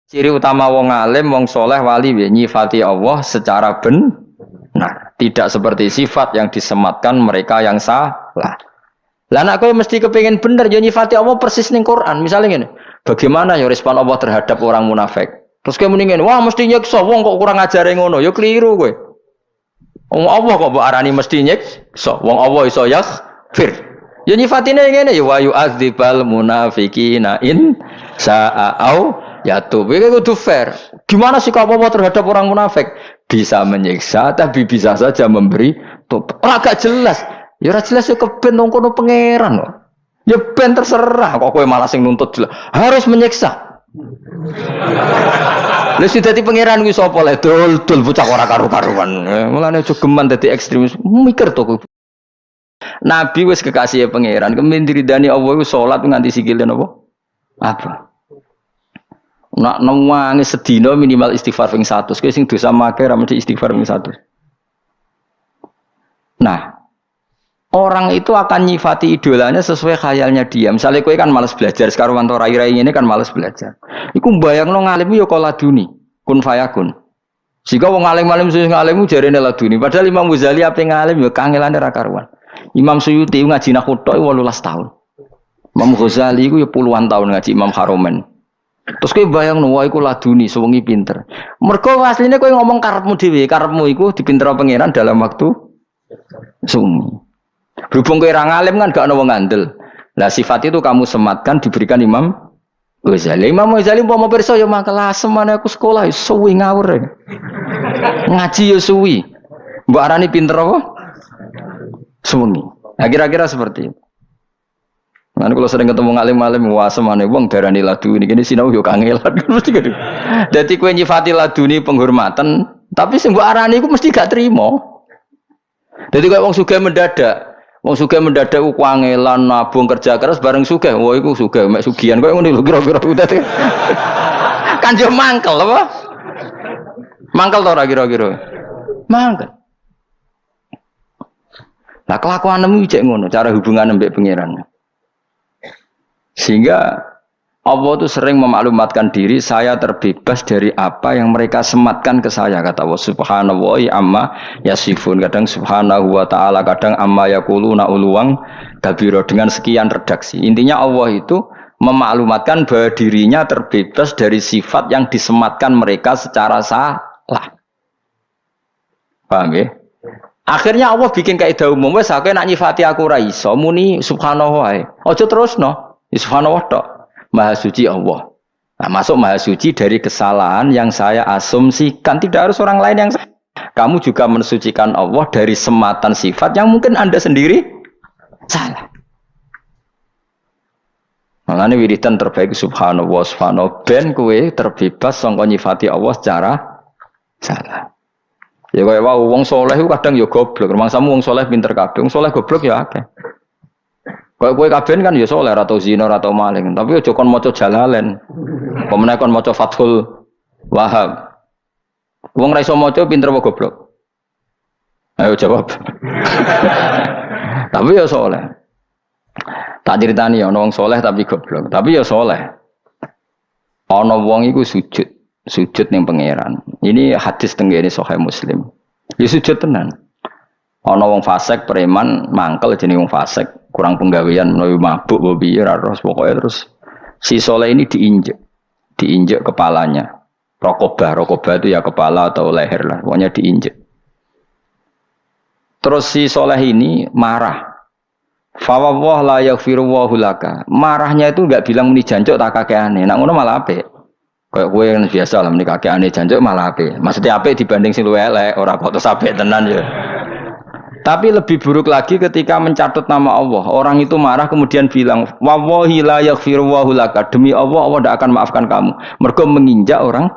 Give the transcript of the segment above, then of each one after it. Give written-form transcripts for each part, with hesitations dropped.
Ciri utama wong alim, wong soleh, wali nyifati Allah secara benar, tidak seperti sifat yang disematkan mereka yang salah. Lah nek kowe mesti kepengin bener yo nyifati Allah persis ning Quran. Misalnya ngene, bagaimana ya respon Allah terhadap orang munafik? Terus kowe muni ngene, wah mesti nyiksa wong kok kurang ajare ngono. Yo keliru kowe. Wong Allah kok mbok arani mesti nyiksa. Wong Allah iso yaghfir. Yo nyifatine ngene ya wa yu'adzibal munafiqina in sa'au ya tuh, ini kudu fair. Gimana sikap Allah terhadap orang munafik? Bisa menyiksa, tapi bisa saja memberi tobat. Agak jelas. Ya ora jelas ya keben nang kono pangeran loh. Ya ben terserah kok kowe malah sing nuntut jelas. Harus menyiksa. Lha sing dadi pangeran kuwi sapa le? Dul bocah ora karu-karuan. Mulane aja geman dadi ekstremis. Mikir to kowe. Nabi wis kekasih pangeran, kemen diridani Allah iku salat nganti sikile napa? Apa? Nak newangi sedina minimal istighfar ping 100. Kowe sing dosa make ra mesti istighfar ping 100. Nah, orang itu akan nyifati idolanya sesuai khayalnya dia. Misalnya kowe kan malas belajar, sekarang wanto rai-rai ini kan malas belajar. Iku mbayangno ngalim yo kok laduni, kun fayakun. Sehingga wong alim-alim sing ngalimmu jarene laduni, padahal Imam Ghazali ape ngalim yo kangelane ra karuan. Imam Suyuti ngaji nahwu tok 18 tahun. Imam Ghazali iku yo puluhan tahun ngaji Imam Haromen. Terus kowe bayangno wae iku laduni sewengi pinter. Mergo asline kowe ngomong karepmu dhewe, karepmu iku dipintero pangeran dalam waktu sumi. Berhubung kowe ra ngalim kan gak ono wong ngandel. Lah sifat itu kamu sematkan diberikan Imam Ghazali. Imam Ghazali umpama pirsa ya makalah semane aku sekolah suwi ngawur. Ngaji ya suwi. Mbok arani pinter apa? Sewengi. Nah, kira-kira seperti itu. Kan kalau sering ketemu ngalim-ngalim wah semane wong darani laduni kene sinau yo kangelan mesti gitu. Dadi kowe nyifati laduni penghormatan, tapi sing mbok arani iku mesti gak trimo. Dadi kowe wong sugih mendadak. Wong sugih mendadak ku kangelan nabung kerja keras bareng sugih. Wah iku sugih mek sugihan kowe ngono lho kira-kira dadi. Kan yo mangkel apa? Mangkel to ora kira-kira? Mangkel. Lah kelakuanmu cek ngono, cara hubungan mbek pangeran. Sehingga Allah itu sering memaklumatkan diri, saya terbebas dari apa yang mereka sematkan ke saya, kata Allah subhanahu amma yasifun, kadang subhanahu wa ta'ala, kadang amma yakuluna uluwang kabiro, dengan sekian redaksi. Intinya Allah itu memaklumatkan bahwa dirinya terbebas dari sifat yang disematkan mereka secara salah. Paham ya? Akhirnya Allah bikin kaidah umum, wes aku nak nyifati aku ra iso muni subhanahu wa. Aja terusno. Subhanahu wa ta'ala, maha suci Allah. Nah, masuk maha suci dari kesalahan yang saya asumsikan, tidak harus orang lain yang salah. Kamu juga mensucikan Allah dari sematan sifat yang mungkin Anda sendiri salah. Makanya wiridan terbaik subhanallah subhanallah ben kowe terbebas sangka nyifati Allah secara salah. Ya kaya wae wong saleh kadang ya goblok, rumangsamu wong saleh pinter kabeh, wong saleh goblok ya akeh. Kowe kabeh kan ya saleh atau zina atau maling, tapi aja kon maca Jalalain. Pemene kon maca Fathul Wahhab. Wong ra iso maca pinter apa goblok? Ayo jawab. Tapi ya saleh. Tak critani ya ana wong saleh tapi goblok, tapi ya saleh. Ana wong iku sujud ning pangeran. Ini hadis tenggene Sahih Muslim. Ya sujud tenan. Ana wong fasik preman mangkel jenenge wong fasik, kurang penggawean menawi mabuk apa piye ra terus pokoke terus si saleh ini diinjek kepalanya. Rokobah itu ya kepala atau leher lah, pokoknya diinjek. Terus si saleh ini marah. Fa wallahu la yaghfiru wa laka. Marahnya itu enggak bilang muni jancuk tak kakeane. Nek ngono malah apik. Kayak kowe kan biasa lah muni kakeane jancuk malah apik. Maksudnya apik dibanding sing luwih elek, ora kok terus apik tenan ya. Tapi lebih buruk lagi ketika mencatut nama Allah. Orang itu marah kemudian bilang, wallahi la yaghfiru wa laka. Demi Allah, Allah tidak akan maafkan kamu. Mergo menginjak orang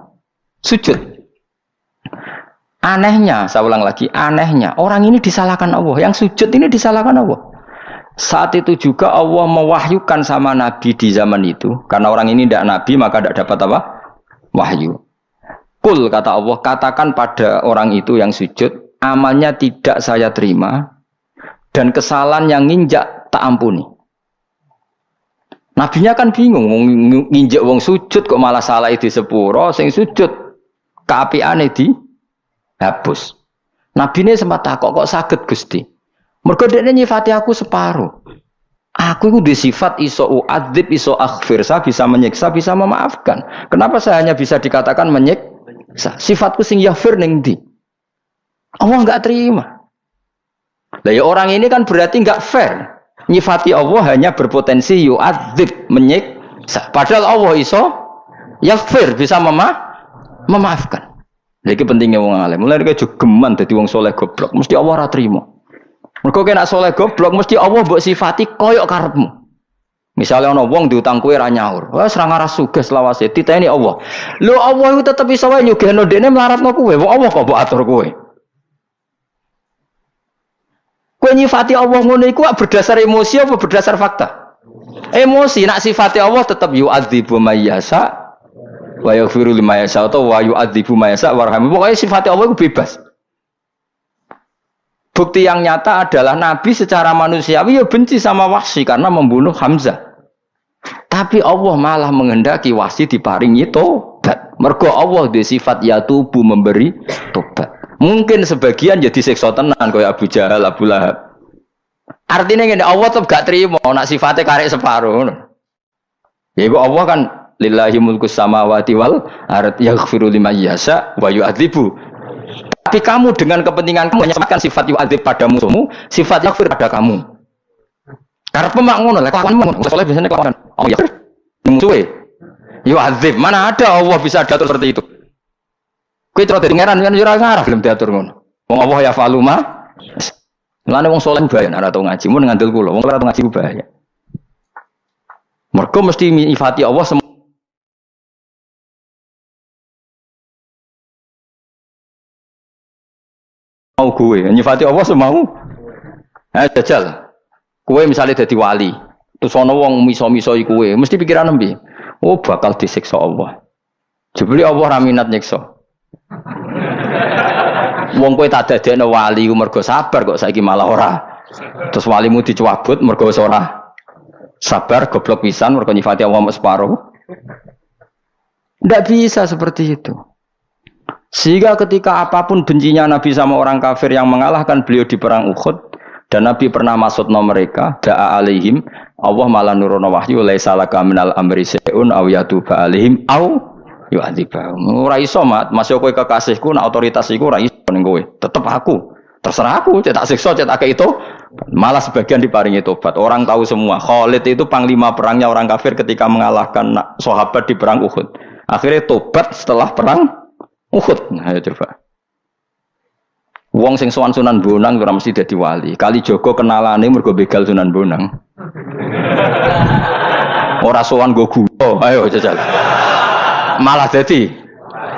sujud. Anehnya, saya ulang lagi, anehnya orang ini disalahkan Allah. Yang sujud ini disalahkan Allah. Saat itu juga Allah mewahyukan sama Nabi di zaman itu. Karena orang ini tidak Nabi, maka tidak dapat apa? Wahyu. Kul, kata Allah, katakan pada orang itu yang sujud, amalnya tidak saya terima dan kesalahan yang nginjak tak ampuni. Nabinya kan bingung nginjek wong sujud kok malah salah di sepuro sing sujud keapiane dihapus. Nabine sempat takok kok saged Gusti. Mergo dekne nyifati aku separuh. Aku itu di sifat iso uadzib, iso aghfir, saya bisa menyiksa, bisa memaafkan. Kenapa saya hanya bisa dikatakan menyiksa? Sifatku sing yaghfir ning ndi? Allah enggak terima. Lah ya orang ini kan berarti enggak fair. Nyifati Allah hanya berpotensi yu'adzib, menyiksa. Padahal Allah iso yaghfir, bisa memaafkan. Lagi pentingnya wong alim. Mulai dari jogeman dadi wong soleh goblok, mesti Allah ora trimo. Mergo kena soleh goblok, mesti Allah mbok sifati koyok karepmu. Misalnya ana wong diutang kowe ra nyaur. Wes ra ngaras sugih selawase diteni Allah. Lho Allah iku tetep iso wae nyugihno dene mlaratno kowe. Wong Allah kok mbok atur kowe. Kowe nyifati Allah ngono iku berdasar emosi apa berdasar fakta? Emosi, nak sifati Allah tetap yu'adzibu may yasha wa yaghfiru liman yasha atau wa yu'adzibu may yasha warham. Pokoknya sifati Allah itu bebas. Bukti yang nyata adalah Nabi secara manusiawi ya benci sama Wahsy karena membunuh Hamzah. Tapi Allah malah menghendaki Wahsy diparingi tobat. Mergo Allah di sifat yatubu memberi tobat. Mungkin sebagian jadi siksa tenan kaya Abu Jahal, Abu Lahab. Artinya ngene, Allah tetep gak terima nak sifatnya karek separuh. Ya iku Allah kan lillahi mulkus samawati wal ard yaghfiru liman yasha wa yu'adzibu. Tapi kamu dengan kepentingan kamu menyematkan sifat yu'adzib pada musuhmu, sifat yaghfir pada kamu. Karena pemak ngono, lek kelakuanmu ngono, soalnya biasanya kelakuan. Oh ya, musuhe. Yu'adzib, mana ada Allah bisa diatur seperti itu? Kowe terus dadi ngeran kan ora ngarah gelem diatur ngono. Wong Allah ya faluma. Lane wong saleh bahaya nek ora tau ngaji, mun ngandel kula. Wong ora tau ngaji bahaya. Mergo mesti nyifati Allah mau gue, nyifati Allah semau. Jajal. Kowe misalnya dadi wali, terus ana wong miso-misoi kowe, mesti pikiran nembe. Oh, bakal disiksa Allah. Jebule Allah ra minat nyiksa. Wong kowe tak dadekno wali ku mergo sabar kok saiki malah ora. Terus walimu dicabut mergo wis ora sabar goblok pisan mergo nyifati Allah separuh. Ndak bisa seperti itu. Sehingga ketika apapun bencinya Nabi sama orang kafir yang mengalahkan beliau di perang Uhud dan Nabi pernah maksudna mereka da'a alaihim, Allah malah nurono wahyu laisa laka minal amri syai'un aw yatuba alaihim aw yu'adzibahum. Ora iso mat, masih kowe kekasihku, nak otoritas iku ora iso ning kowe. Tetep aku, terserah aku, cetak siksa, cetak itu. Malah sebagian diparingi tobat. Orang tahu semua, Khalid itu panglima perangnya orang kafir ketika mengalahkan sahabat di perang Uhud. Akhirnya tobat setelah perang Uhud. Nah, ayo coba. Wong sing sowan Sunan Bonang ora mesti dadi wali. Kali Joko kenalane mergo begal Sunan Bonang. Ora sowan go gula. Ayo jajal. Malah dadi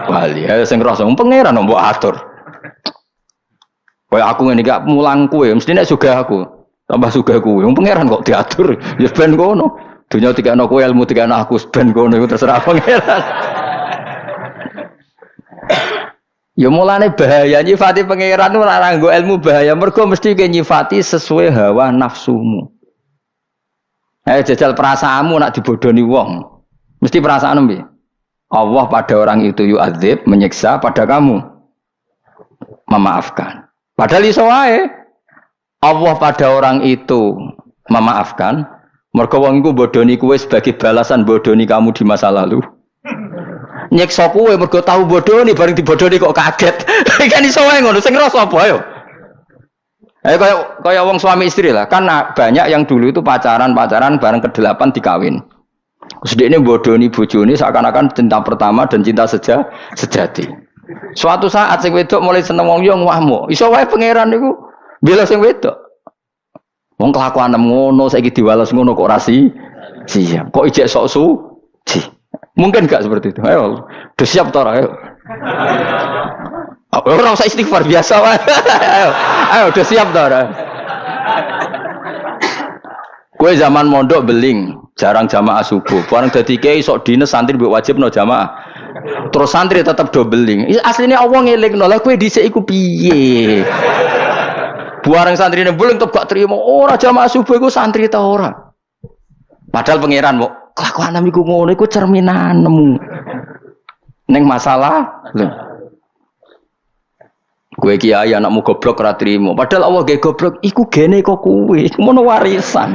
wali. Ayo sing ngrasa pangeran mbok atur. Kaya aku ngene gak mulang kowe, mesti nek sugih aku. Tambah sugih kowe. Wong pangeran kok diatur. Ya ben ngono. Dunya dikene kowe, ilmu dikene aku, ben ngono iku terserah pangeran. Ya mulane bahaya nyifati pangeran ora nganggo ilmu bahaya, mergo mesti ke nyifati sesuai hawa nafsumu. Jajal perasaanmu nak dibodoni wong. Mesti perasaan piye? Allah pada orang itu yu'adzib, menyiksa, pada kamu memaafkan. Padahal iso wae. Allah pada orang itu memaafkan, mergo wong iku bodoni kowe sebagai balasan bodoni kamu di masa lalu. Nyekso kowe mergo tahu bodoni bareng dibodoni kok kaget. Kan iso wae ngono, sing ngrasa apa ayo. Ayo kaya wong suami istri lah. Kan banyak yang dulu itu pacaran bareng ke-8 dikawin. Sedekne bodoni bojone seakan-akan cinta pertama dan cinta sejati. Suatu saat sing wedok mulai seneng wong yo ngwahmu. Iso wae pangeran niku bela sing wedok. Wong kelakuan ngono saiki diwales ngono kok ora siap. Kok ijek sok suci. Mungkin enggak seperti itu. Ayo, udah siap ta ora ayo. Ora usah istighfar biasa wae. Ayo, udah siap ta ora. Kowe zaman mondok beling, jarang jamaah subuh. Bareng dadi kiai sok dines santri mbok wajibno jamaah. Terus santri tetap do beling. Asline Allah ngelingno. Lah kowe dhisik iku piye? Bareng santrine beling tetep gak trimo. Ora jamaah subuh iku santri ta ora. Padahal pangeran kok kelakuan iku ngono iku cerminanmu. Ning masalah lho. Kowe kiai anakmu goblok ora trimo. Padahal Allah ge goblok iku gene kok kowe. Mono warisan.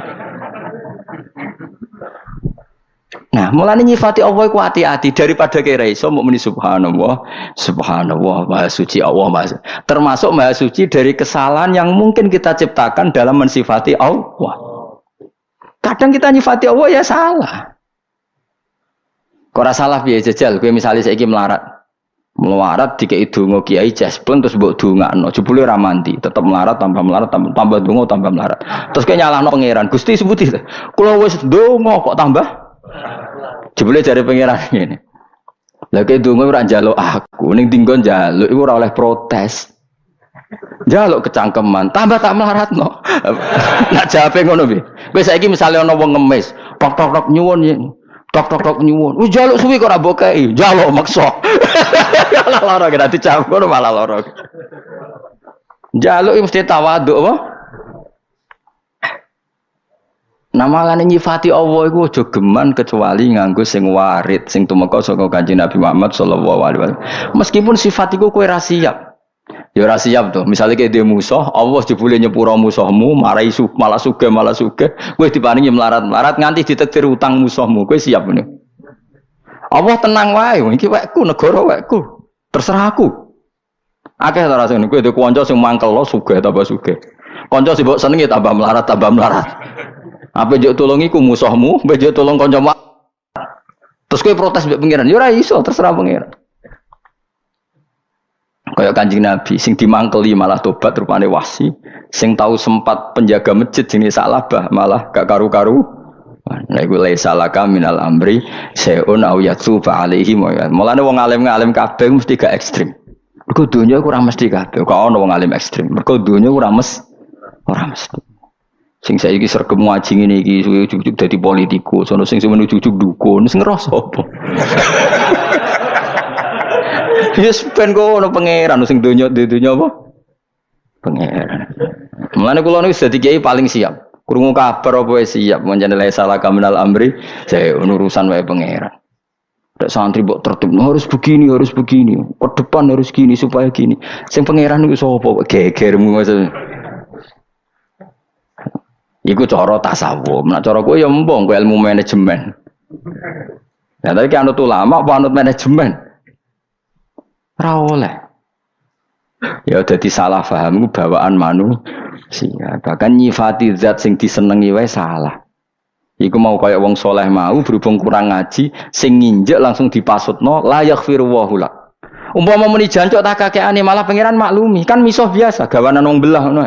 Nah, mulane nyifati Allah iku hati-hati daripada kira iso mbok muni subhanallah, subhanallah, maha suci Allah, maha. Termasuk maha suci dari kesalahan yang mungkin kita ciptakan dalam mensifati Allah. Kadang kita nyifati Allah ya salah. Kok ora salah piye jajal, kowe misale saiki melarat dikei donga kiai jaspleng terus mbok dongakno jebule ora mandi tetep melarat tambah donga tambah melarat terus kowe nyalahno pangeran Gusti sebuti kula wis donga kok tambah jebule jare pangeran ngene lha kowe donga ora njaluk aku ning dinggon njaluk iku ora oleh protes njaluk kecangkeman tambah tak melaratno nak jawabe ngono piye kowe saiki misale ana wong ngemis tok nyuwun tok nyuwun. Wis njaluk suwi kok ora mbokei, njaluk maksa. Malah lara kena dicampur malah lara. Njaluk mesti tawaduk apa? Namalane nyifati Allah iku aja geman kecuali nganggo sing warid, sing tumeka saka Kanjeng Nabi Muhammad sallallahu alaihi wasallam. Meskipun sifat iku kowe ra siap. Ya ora siap to. Misale kayak dia musuh, Allah jebule nyepuro musuhmu, marai malah sugih, kowe diparingi melarat-melarat nganti ditakdir utang musuhmu. Kowe siap ngene. Allah tenang wae, iki wekku, negara wekku. Terserah aku. Akeh ta rasane kowe duwe kanca sing mangkel lo sugih tambah sugih. Kanca sing mbok senengi tambah melarat. Apa njuk tulungi ku musuhmu, mbok njuk tulung kancamu. Terus kowe protes mbek pangeran, ya ora iso, terserah pangeran. Kayak Kanjeng Nabi sing dimangkeli malah tobat rupane wasi, sing tahu sempat penjaga masjid jenis Salabah malah gak karu-karu. Nah iku laisa laka minal amri sayun au yatuba alaihi. Mulane wong alim-alim kabeh mesti gak ekstrem. Mergo donya ora mesti kabeh. Kok ana wong alim ekstrem. Mergo donya ora mesti. Sing saiki sregep ngaji ngene iki ujug-ujug dadi politikus, ono sing ujug-ujug dukun, sing ngrasa apa. Yes, ben kono pangeran sing donya apa? Pangeran. Mulane kula niku dadi kiai paling siap. Krungu kabar apa wis siap menjane salah kaminal amri, saya urusan wae pangeran. Nek santri mbok tertib harus begini, ke depan harus gini supaya gini. Sing pangeran niku sapa? Gegermu maksud. Iku cara tasawuf. Nek cara kowe ya mbong kowe ilmu manajemen. Nah, tapi kan anut ulama apa anut manajemen? Ora oleh. Ya dadi salah paham ku bawaan manusia. Bahkan nyifati zat sing disenengi wae salah. Iku mau kaya wong soleh mau berhubung kurang ngaji sing nginjek langsung dipasutno la yaghfiru wa hula. Umpama muni jancuk tak kakeane malah pangeran maklumi. Kan misuh biasa gawanan wong belah ngono.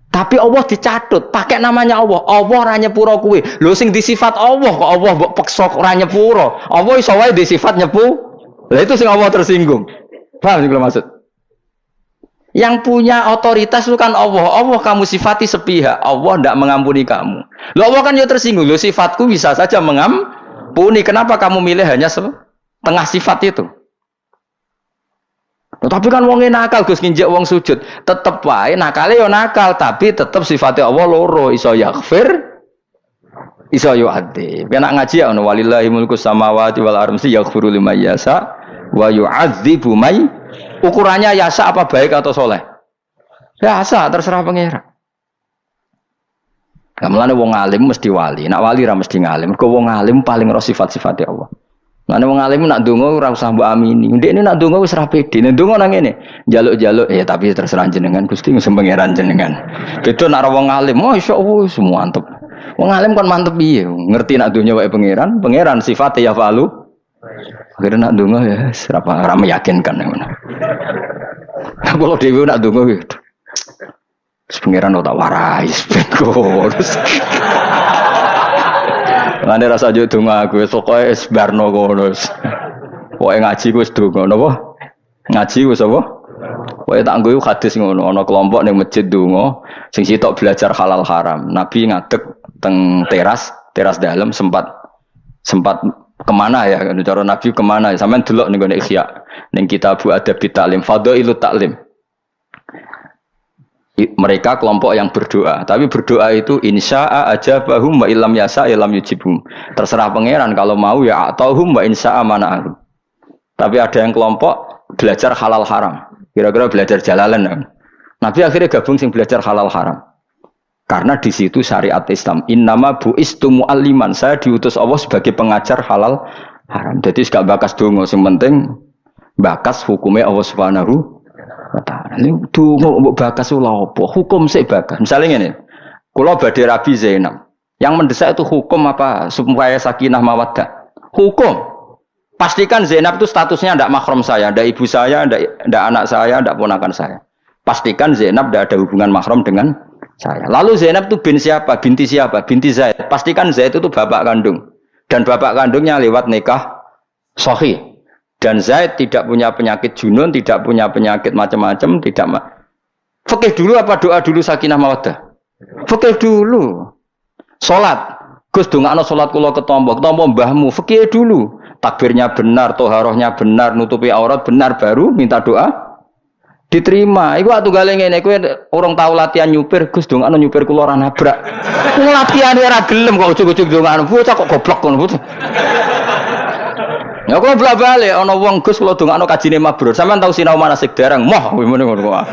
Tapi Allah dicatut, pakai namanya Allah. Allah ora nyepuro kuwe. Lho sing disifat Allah kok Allah mbok peksa ora nyepuro. Allah iso wae disifat nyepu. Lah itu sing Allah tersinggung. Paham sing maksud? Yang punya otoritas itu kan Allah. Allah kamu sifati sepihak. Allah tidak mengampuni kamu. Loh Allah kan ya tersinggung. Loh sifatku bisa saja mengampuni. Kenapa kamu milih hanya setengah sifat itu? Loh, tapi kan wong nakal Gus nginjek wong sujud. Tetep wae nakale ya nakal, tapi tetep sifatnya Allah loro. Iso yaghfir, iso yu'adzib. Nek ngaji ya ono walillahi mulku samawati wal ardi yaghfiru liman yasha wa yu'adzibu may. Ukurannya yasa apa baik atau soleh? Yasa terserah pangeran. Kamulane wong alim mesti wali. Nak wali ra mesti ngalim. Mergo wong alim paling ro sifat-sifat Allah. Lan wong alim nak ndonga ora usah mbok amini. Ndekne nak ndonga wis ra pede. Nek ndonga nang ngene, njaluk-njaluk ya tapi terserah jenengan Gusti sing pangeran jenengan. Beda nak wong alim, masyaallah semua mantep. Wong alim kan mantep piye? Ngerti nak dunya wae pangeran, pangeran sifate ya falu. Akhirnya nak ndonga ya ora meyakinkan ngono. Kalau dhewe nak ndonga gitu. Pangeran ora warai beko. Ngene rasa yo donga aku pokoke wis barno kono. Pokoke ngaji ku wis donga napa? Ngaji wis apa? Pokoke tak nggo hadis ngono, ana kelompok ning masjid donga sing sitok belajar halal haram. Nabi ngadeg teng teras dalam sempat kemana ya? Cara Nabi kemana? Sampeyan delok ning gone Ikhya, ning kitab Adab Ta'lim, Fadhailut Ta'lim. Mereka kelompok yang berdoa, tapi berdoa itu insya'a ajabahum wa illam yasa illam yujibhum. Terserah pangeran kalau mau ya atauhum wa insya'a mana'ahum. Tapi ada yang kelompok belajar halal haram. Kira-kira belajar jalalan. Nabi akhirnya gabung sing belajar halal haram. Karena di situ syariat Islam. Innama bu'istu mu'alliman. Saya diutus Allah sebagai pengajar halal haram. Jadi gak bakas dongo, sing penting bakas hukumnya Allah Subhanahu wa ta'ala. Ini dongo mbok bakas lha apa? Hukum sik bakas. Misalnya ngene. Kula badhe Rabi Zainab. Yang mendesak itu hukum apa? Supaya sakinah mawaddah. Hukum. Pastikan Zainab itu statusnya tidak mahram saya, tidak ibu saya, tidak anak saya, tidak ponakan saya. Pastikan Zainab tidak ada hubungan mahram dengan saya. Lalu Zainab itu bin siapa? Binti siapa? Binti Zaid. Pastikan Zaid itu bapak kandung. Dan bapak kandungnya lewat nikah sahih. Dan Zaid tidak punya penyakit junun, tidak punya penyakit macam-macam, tidak. Fikih dulu apa doa dulu sakinah mawaddah? Fikih dulu. Salat. Gus dongakno salat kula ketompo mbahmu. Fikih dulu. Takbirnya benar, toharohnya benar, nutupi aurat benar, baru minta doa diterima. Iku atuh gale ngene, kowe urung tau latihan nyupir, Gus dongakno nyupir kula ora nabrak. Ku latihan ora gelem kok ujug-ujug dongakno. Bocah kok goblok ngono, bocah. Ya kula blak-balik ana wong Gus kula dongakno kajine mabrur. Sampeyan tau sinau manasik dereng, moh kowe ngene ngono kok.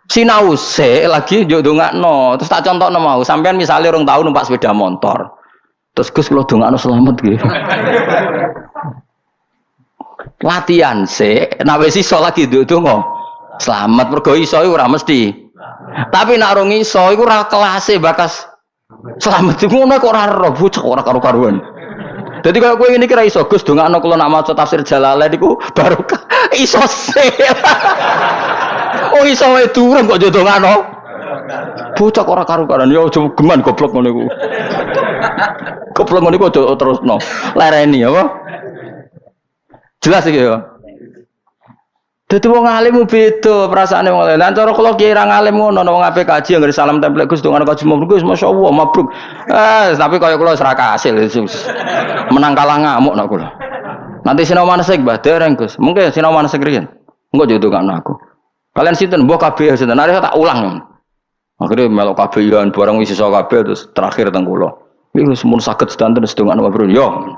Sinau sik lagi njuk dongakno, terus tak contokno mau. Sampeyan misale urung tau numpak sepeda motor. Terus Gus kalau dongakno selamat gitu. Latihan sih, nak wis iso lagi ndonga. Selamat mergo iso iku ora mesti. Tapi nak rong iso iku ora kelase bakas selamat iku ngono kok ora ero bocah ora karo-karuan. Dadi kaya kowe ngene iki ra iso Gus dongakno kula nak maca tafsir Jalalain iku barokah iso sih. Oh iso wae durung kok ndongakno. Bocah kok ora karo-karuan ya aja geman goblok ngono iku. Goblok ngono iku terusno. Lereni apa? Jelas iki ya. Dadi wong alim beda perasaane wong alim. Lan cara kula kira ngalim ngono wong ape kaji anggere salam template Gus dongane kaji mabruk Gus masyaallah mabruk. Tapi kaya kula ora kasil. Menang kalah ngamuk nak kula. Nanti sinau manasik Mbah dereng Gus. Mungkin sinau manasik riyen. Engko yo dongakno aku. Kalian sinten mbok kabeh sinten. Nek tak ulang. Akhirnya melok kabehan barang wis iso kabeh terus terakhir teng kula. Iku semun saged sedanten sedongan mabrur yo.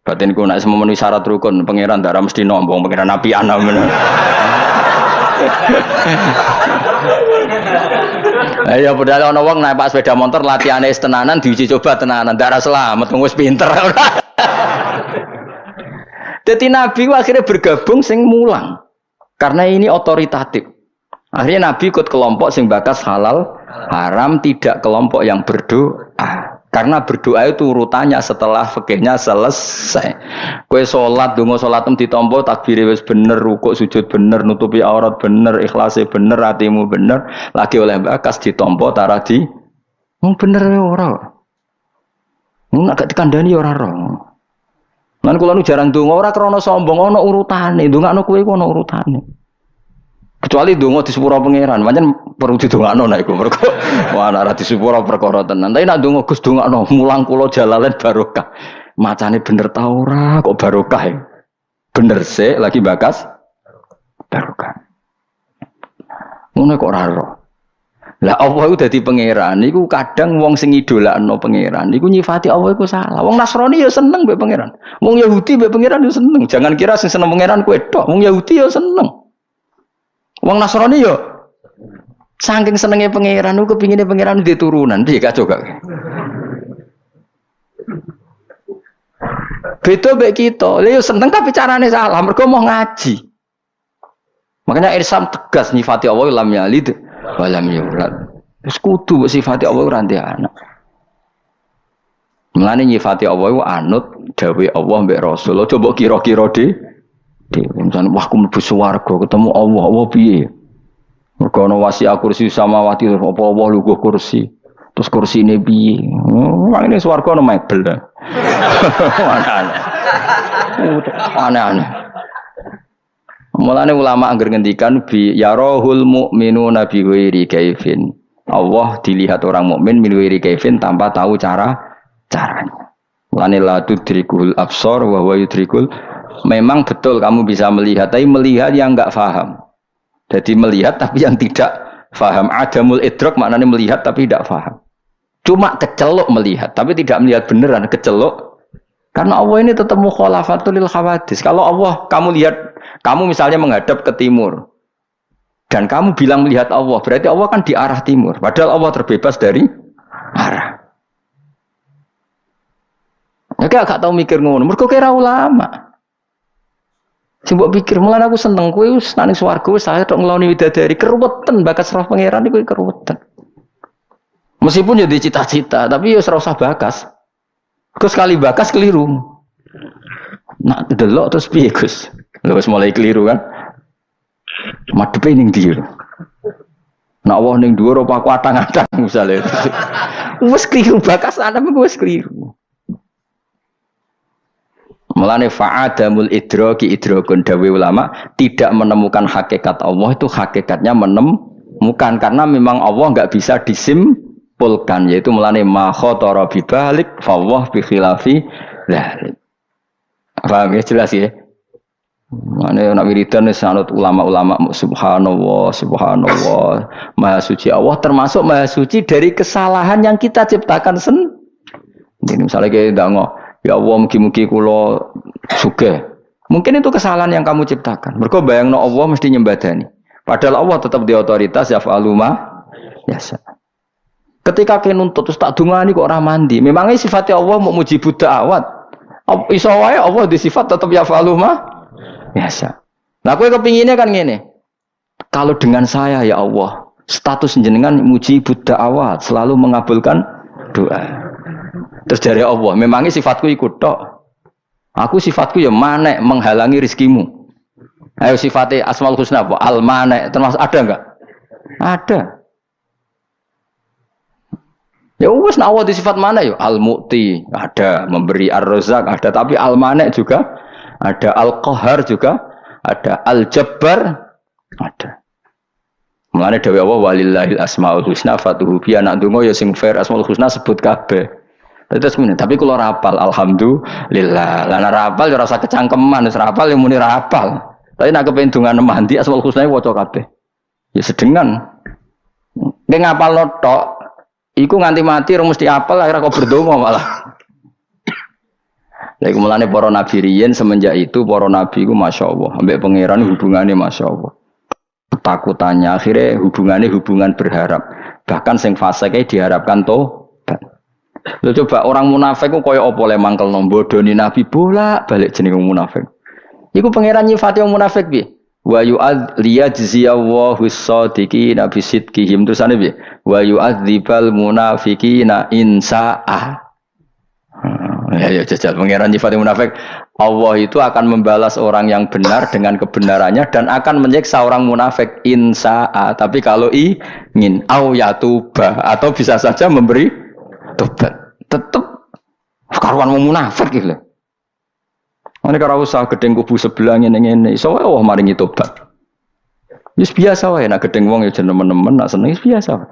Batinku nek sememenuhi syarat rukun pangeran ndak mesti nombong pangeran api ana men. Ayo padahal ana wong naik pak sepeda motor latihane tenanan diuji coba tenanan ndak selamat wis pinter. Dadi Nabi akhirnya bergabung sing mulang. Karena ini otoritatif. Akhirnya Nabi ikut kelompok sing bakas halal haram, tidak kelompok yang berdoa. Karena berdoa itu urutannya setelah fikihnya selesai. Kowe salat, donga salatem ditampa takbire wis bener, rukuk sujud bener, nutupi aurat bener, ikhlase bener, atimu bener, lagi oleh bakas ditampa taradi. Bener ora. Nek gak dikandani ora ora. Lan kula nu jarang donga ora krana sombong, ana urutane. Ndongakno kowe iku ana urutane. Kecuali donga di sepura pangeran, pancen perlu didongakno nek iku mergo ana ora di sepura perkara tenan. Tapi nek donga Gus dongakno mulang kula Jalalain barokah. Macane bener ta ora kok barokah ya. Bener sik lagi bakas barokah. Ngono kok ora ora. Lah Allah iku dadi pangeran niku kadang wong sing idolakno pangeran niku nyifati Allah iku salah. Wong Nasrani ya seneng mbek pangeran. Wong Yahudi mbek pangeran ya seneng. Jangan kira sing seneng pangeran kowe tok. Wong Yahudi ya seneng. Wong Nasrani yo saking senenge pangeran ku kepingine pangeran duwe turunan, piye gak coba. Beda mbek kita. Lha yo seneng tapi carane salah, mergo mau ngaji. Makanya Islam tegas nyifati Allah lam yalid wa lam yulad. Wis kudu sifati Allah ora ndek anak. Mulane nyifati Allah iku anut dawuh Allah mbek Rasul. Aja mbok kira-kira misalnya, wah aku mlebu swarga ketemu Allah, Allah piye? Mergo ana wasi'a kursi samawati apa Allah lugu kursi. Terus kursi ini piye? Wong ini swarga ana mebel. Aneh-aneh. Mulane ulama angger ngendikan bi yarahul mu'minuna bi ghairi kaifin. Allah dilihat orang mukmin min ghairi kaifin tanpa tahu caranya. Mulane la tudrikul absar wa huwa yudrikul. Memang betul kamu bisa melihat, tapi melihat yang enggak paham. Jadi melihat tapi yang tidak faham. Adamul idrak maknanya melihat tapi tidak faham. Cuma kecelok melihat tapi tidak melihat beneran, kecelok. Karena Allah ini tetap mukhalafatul lil hawadis. Kalau Allah kamu lihat, kamu misalnya menghadap ke timur dan kamu bilang melihat Allah, berarti Allah kan di arah timur. Padahal Allah terbebas dari arah. Ya gak tahu mikir ngono. Mergo kira ulama. Sing mbok pikir mulane aku seneng kowe wis nang swarga wis saya tok ngeloni widadari keruwetan bakas roh pangeran iku keruwetan. Meskipun jadi cita-cita, tapi ya ora usah bakas. Terus sekali bakas keliru. Nak delok terus piye Gus? Lha wis mulai keliru kan? Madhepe ning ndi? Nak wong ning dhuwur apa aku atang-atang misale. Wis keliru bakas ana wis keliru. Mulane fa'adamul idraki idrakun dawe ulama tidak menemukan hakikat Allah itu hakikatnya menemukan karena memang Allah enggak bisa disimpulkan yaitu mulane ma khatara bi balik fa Allah bi khilafi dzalik. Paham ya jelas ya? Mulane nak wiridan sanut ulama-ulama subhanallah subhanallah maha suci Allah termasuk maha suci dari kesalahan yang kita ciptakan sendiri. Jadi misalnya kayak ndang ya Allah mugi-mugi kula sugih. Mungkin itu kesalahan yang kamu ciptakan. Mergo bayangno Allah mesti nyembadani. Padahal Allah tetap di otoritas yaf'alu ma yasha. Ketika kene nuntut terus tak dungani kok ora mandi. Memangnya sifatnya Allah mau mujibud da'awat. Iso wae Allah di sifat tetap yaf'alu ma yasha. Nah kowe kepinginnya kan ngene. Kalau dengan saya ya Allah, status jenengan mujibud da'awat, selalu mengabulkan doa. Terus dari Allah, memangnya sifatku ikut tok. Aku sifatku ya manek menghalangi rizkimu. Ayo sifatnya Asmaul Husna apa? Al manek termasuk ada enggak? Ada. Ya wis nak Allah di sifat mana ya? Al mu'ti ada, memberi ar-razak ada, tapi al manek juga ada, al qahar juga ada, al jabbar ada. Mulane dawuh Allah walillahil asmaul husna fatuhu bi anak donga ya sing fair Asmaul Husna sebut kabeh. Terus muni, tapi kalau rapal, alhamdulillah. Lah rapal ya rasa kecangkeman, rapal yang muni rapal. Tapi nak kepen dongan mandi Asmaul Husna waca kabeh. Ya sedengan. Nek ngapal tok, iku nganti mati ora mesti apal akhirnya kok berdonga malah. Lha mulane para nabi riyen semenjak itu para nabi iku masyaallah, ambek pangeran hubungannya masyaallah. Ketakutannya akhirnya hubungannya hubungan berharap. Bahkan sing fasike diharapkan tobat. Lho coba orang munafik ku koyo apa le mangkel nombodoni nabi bolak-balik jeneng munafik. Iku pangeran nyifati wong munafik piye? Wa yu'ad liyajziyallahu as-sadiqina bi sidqihim terusane piye? Wa yu'adzibal munafiqina in sa'a. Ya jajal pangeran nyifati munafik. Allah itu akan membalas orang yang benar dengan kebenarannya dan akan menyiksa orang munafik in sa'a. Tapi kalau ingin au yatuba atau bisa saja memberi tobat tetep karuan wong munafik iki lho. Ane karo usah gedeng kubu sebelah ngene-ngene iso wae Allah maringi tobat. Wis biasa wae nek gedeng wong ya nemen-nemen nek seneng biasa wae.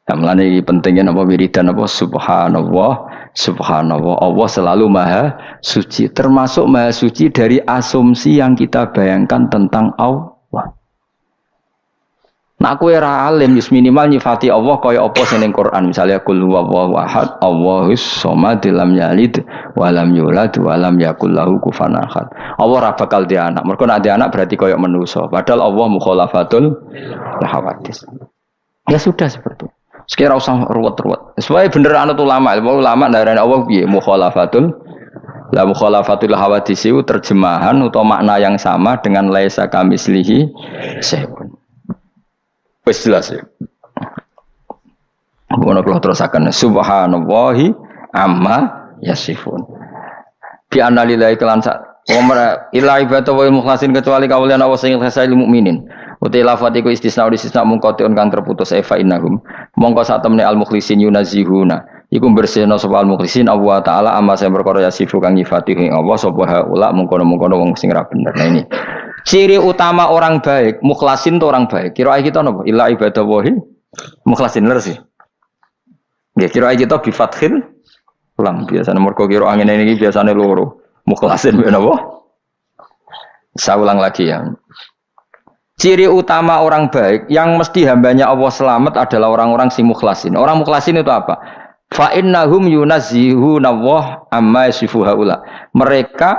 Samlane iki pentingnya apa wiridan apa subhanallah subhanallah Allah selalu maha suci termasuk maha suci dari asumsi yang kita bayangkan tentang Allah. Nak kowe ora alim wis minimal nyifati Allah kaya apa sing ning Quran misalnya qul huwallahu ahad Allahus samad lam yalid wa lam yulad wa lam yakul lahu kufuwan ahad. Allah ora bakal di anak. Mergo nek di anak berarti kaya manusa. Padahal Allah mukhalafatul hawadis. Ya sudah seperti itu. Sekira usah ruwet-ruwet. Supaya bener anut ulama darane Allah piye mukhalafatul la mukhalafatul hawadis itu terjemahan atau makna yang sama dengan laisa kamislihi syai'un. Wis jelas ya. Ngono kula terusaken subhanallahi amma yasifun. Bi anna lillahi kelan sak umra ila ibadu wa mukhlasin kecuali kawulan Allah sing ikhlas lil mukminin. Uti lafat iku istisna mungkotion kang terputus fa innahum. Mongko sak temne al mukhlisin yunazihuna. Iku bersihna sapa al mukhlisin Allah taala amma sing perkara yasifu kang nyifati ing Allah sapa haula mungkono-mungkono wong sing ra bener. Nah ini ciri utama orang baik, mukhlasin itu orang baik. Kira kita napa? Illa ibadallahi mukhlasin leres sih. Nggih, kira kita bi fathil lam biasane mergo kira angin ini biasane loro. Mukhlasin ben napa? Saya ulang lagi ya. Ciri utama orang baik yang mesti hambanya Allah selamat adalah orang-orang si mukhlasin. Orang mukhlasin itu apa? Fa innahum yunazzihuna Allah amma yasifu haula. Mereka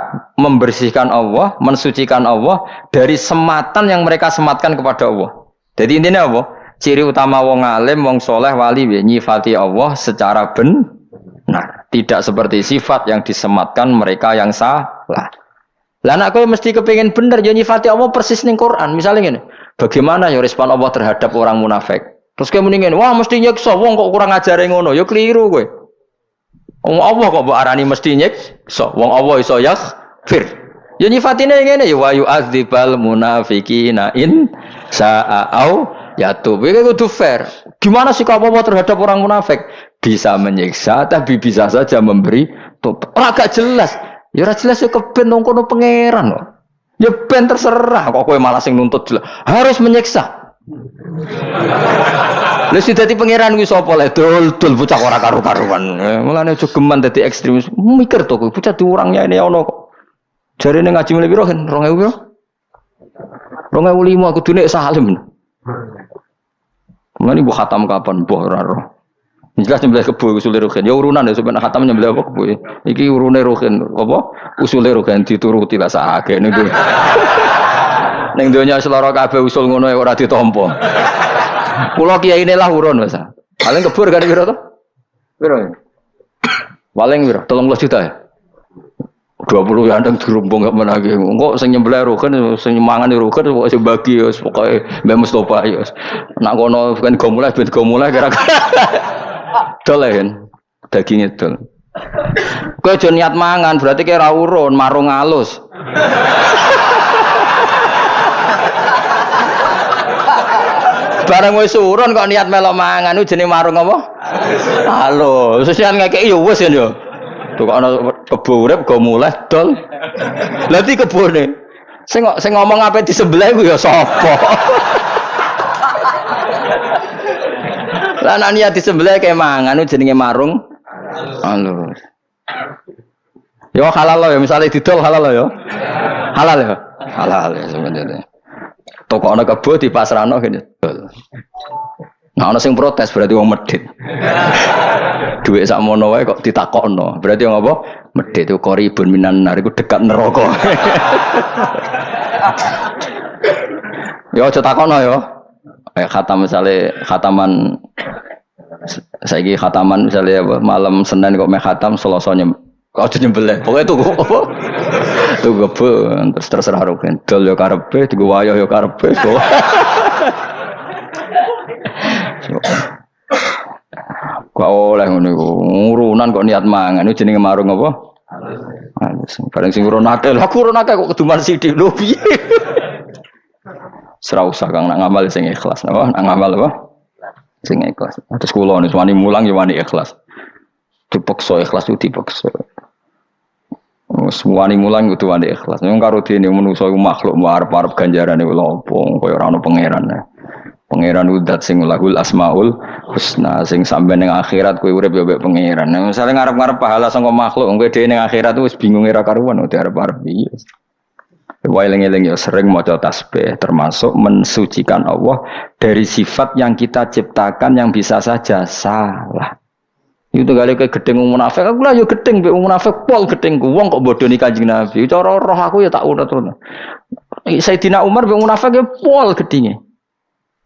membersihkan Allah, mensucikan Allah dari sematan yang mereka sematkan kepada Allah. Jadi intinya apa? Ciri utama wong alim, wong soleh, wali nyifati Allah secara benar. Tidak seperti sifat yang disematkan mereka yang salah. Lah anak kowe mesti kepengin bener yo nyifati Allah persis ning Quran. Misalnya ngene, bagaimana ya respon Allah terhadap orang munafik? Terus kowe muni ngene, wah mesti nyiksa wong kok kurang ajare ngono. Ya keliru kowe. Wong Allah kok mbok arani mesti nyiksa. Wong Allah iso yaghfir. Ya nyifatine ngene ya wa yu'adzibal munafiqina in sa'au yatub. Iki kudu fair. Gimana sikap Allah terhadap orang munafik? Bisa menyiksa tapi bisa saja memberi tobat. Ora gak jelas. Ya ora jelas ya keben nang kono pangeran kok. Ya ben terserah kok kowe malah sing nuntut jelas. Harus menyiksa. Lha sing dadi pangeran kuwi sapa le dul bocah ora karu-karuan. Mulane aja geman dadi ekstremis. Mikir to kowe bocah diurangnya ini ono kok. Jarene ngaji mulai piro kan 2000 piro? 2005 aku dunek salim. Mulane mbok khatam kapan mbok ora roh. Jelas nyembelih kebo usule rugen. Ya urunan ya sampeyan khatam nyembelih apa kebo. Iki urune rugen apa? Usule rugen dituruti lah sakake ning dunya. Ning dunya selara kabeh usul ngono ora ditampa. Kula kiyaine lah urun wis. Paling kebur kan piro to? Piro? Paling piro? 13 juta ya. 20 ya ndang dirumbung gak menake. Engko sing nyembelih rugen sing mangan rugen kok sing bagi wis pokoke Mbah Mustofa ya. Nak kono bukan go mulai ben go mulai kira-kira. Dolen dagingnya dol. Kowe aja niat mangan berarti kira urun marung halus. Bareng wis urun kok niat melok mangan ku jenenge marung apa? Halus. Sesian ngekeki ya wis ya. Tuh kok ana kebo urip go mulai dol. Lah iki kebone. Sing ngomong apa di sebelah ku ya sapa? Lah nek niat disembelih kayak mangan jenenge marung halus. Yo halal lo ya misale didol halal lo ya. Halal ya. Halal ya sebenarnya. Toko ana kebo dipasrano kene dol. Nah ana sing protes berarti wong medhit. Duit sak mono wae kok ditakokno. Berarti wong apa? Medhit itu qoribun minan nar iku dekat neraka. Yo aja takokno yo. Khatam misalnya khataman saiki khataman misalnya malam Senin kok meh khatam Selasa kok nyembelih pokoke tuku apa tuku kebo terus terserah rugen dol yo karepe tuku wayah yo karepe kok oleh ngono iku urunan kok niat mangan itu jenenge marung apa bareng sing urun akeh lha aku urun akeh kok keduman sithik lho piye. Serah usah kang nak ngamal sing ikhlas, nak ngamal apa? Sing ikhlas. Terus kula nek wani mulang ya wani ikhlas. Dipaksa ikhlas itu dipaksa. Wis wani mulang kudu wani ikhlas. Wong karo dene manusa iku makhluk arep-arep ganjarane lha opo kaya ora ono pangeran. Pangeran udat sing lahul asmaul husna sing sampe ning akhirat kowe urip ya mbek pangeran. Misale ngarep-ngarep pahala saka makhluk kowe dhewe ning akhirat wis bingung ora karuan udah arep-arep piye. Waeling-eling ya sering maca tasbih termasuk mensucikan Allah dari sifat yang kita ciptakan yang bisa saja salah. Itu kali ke gedeng munafik aku lah yo gedeng mbek munafik pol gedengku wong kok bodoni Kanjeng Nabi. Cara roh aku ya tak urut-urut. Sayyidina Umar mbek munafik ya pol gedinge.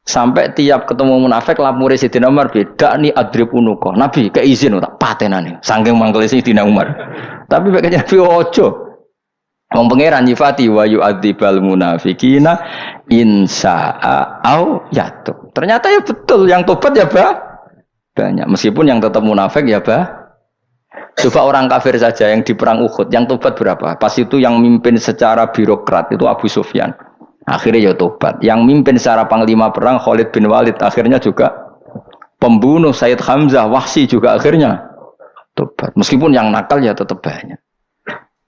Sampai tiap ketemu munafik lapure Sayyidina Umar beda ni adrib unuka. Nabi keizin tak patenane saking mangkele Sayyidina Umar. Tapi mbek Nabi ojo. Wong pangeran nyifati wa yu'adzibal munafiqina insa'a au yatub. Ternyata ya betul yang tobat ya banyak. Meskipun yang tetap munafik ya coba orang kafir saja yang di perang Uhud yang tobat berapa? Pas itu yang mimpin secara birokrat itu Abu Sufyan. Akhirnya ya tobat. Yang mimpin secara panglima perang Khalid bin Walid akhirnya juga pembunuh Sayyid Hamzah Wahsy juga akhirnya tobat. Meskipun yang nakal ya tetap banyak.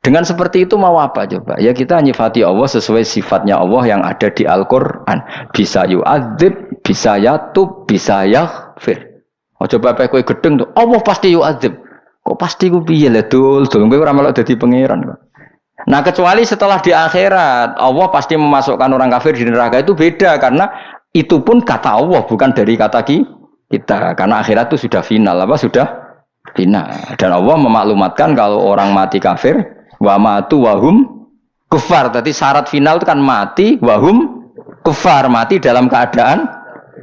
Dengan seperti itu mau apa coba? Ya kita nyifati Allah sesuai sifatnya Allah yang ada di Al-Quran. Bisa yu'adzib, bisa yatub, bisa yaghfir. Oh coba apa kowe gedeng tuh? Allah pasti yu'adzib. Kok pasti ku piye le dul? Kowe ora melok dadi pangeran kok. Nah kecuali setelah di akhirat Allah pasti memasukkan orang kafir di neraka, itu beda karena itu pun kata Allah bukan dari kata kita, karena akhirat itu sudah final, apa sudah final, dan Allah memaklumatkan kalau orang mati kafir wa matu wahum kufar. Tadi syarat final itu kan mati wahum kufar, mati dalam keadaan.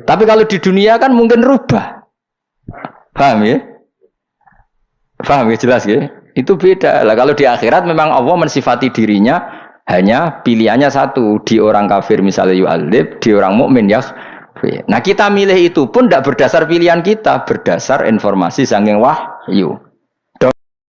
Tapi kalau di dunia kan mungkin rubah. Paham ya? Paham ya, jelas ya? Itu beda lah. Kalau di akhirat memang Allah mensifati dirinya hanya pilihannya satu, di orang kafir misalnya yu'adzib, di orang mukmin ya. Nah kita milih itu pun tidak berdasar pilihan kita, berdasar informasi saking wahyu.